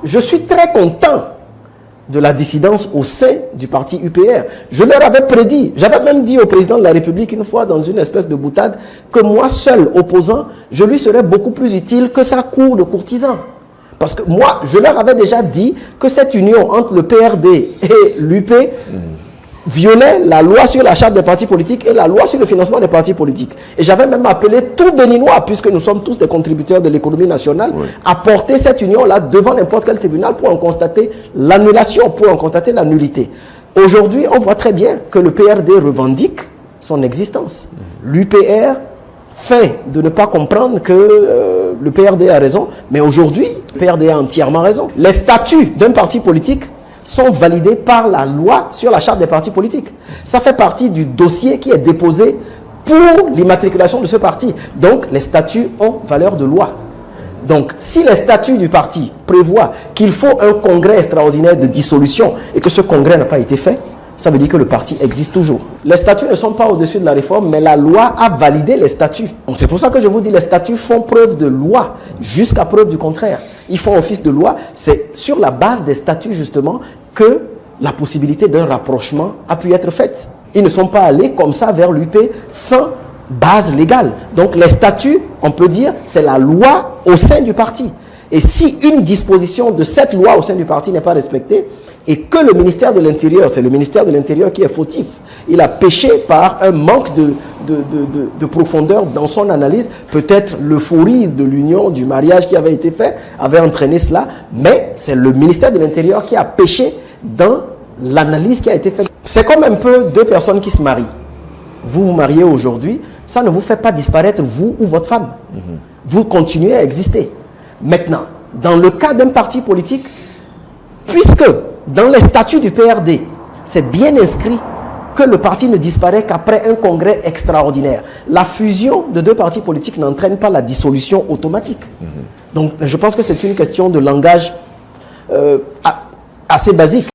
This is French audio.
je suis très content de la dissidence au sein du parti UPR. Je leur avais prédit, j'avais même dit au président de la République une fois dans une espèce de boutade que moi seul opposant, je lui serais beaucoup plus utile que sa cour de courtisans. Parce que moi, je leur avais déjà dit que cette union entre le PRD et l'UP violait la loi sur la charte des partis politiques et la loi sur le financement des partis politiques. Et j'avais même appelé tout Béninois, puisque nous sommes tous des contributeurs de l'économie nationale, à porter cette union-là devant n'importe quel tribunal pour en constater l'annulation, pour en constater la nullité. Aujourd'hui, on voit très bien que le PRD revendique son existence. L'UPR fait de ne pas comprendre que le PRD a raison, mais aujourd'hui, le PRD a entièrement raison. Les statuts d'un parti politique sont validés par la loi sur la charte des partis politiques. Ça fait partie du dossier qui est déposé pour l'immatriculation de ce parti. Donc, les statuts ont valeur de loi. Donc, si les statuts du parti prévoient qu'il faut un congrès extraordinaire de dissolution et que ce congrès n'a pas été fait, ça veut dire que le parti existe toujours. Les statuts ne sont pas au-dessus de la réforme, mais la loi a validé les statuts. Donc c'est pour ça que je vous dis, les statuts font preuve de loi, jusqu'à preuve du contraire. Ils font office de loi. C'est sur la base des statuts, justement, que la possibilité d'un rapprochement a pu être faite. Ils ne sont pas allés comme ça vers l'UP sans base légale. Donc les statuts, on peut dire, c'est la loi au sein du parti. Et si une disposition de cette loi au sein du parti n'est pas respectée, et que le ministère de l'Intérieur, c'est le ministère de l'Intérieur qui est fautif, il a péché par un manque de profondeur dans son analyse, peut-être l'euphorie de l'union, du mariage qui avait été fait, avait entraîné cela, mais c'est le ministère de l'Intérieur qui a péché dans l'analyse qui a été faite. C'est comme un peu deux personnes qui se marient. Vous vous mariez aujourd'hui, ça ne vous fait pas disparaître vous ou votre femme. Vous continuez à exister. Maintenant, dans le cas d'un parti politique, puisque dans les statuts du PRD, c'est bien inscrit que le parti ne disparaît qu'après un congrès extraordinaire. La fusion de deux partis politiques n'entraîne pas la dissolution automatique. Donc, je pense que c'est une question de langage assez basique.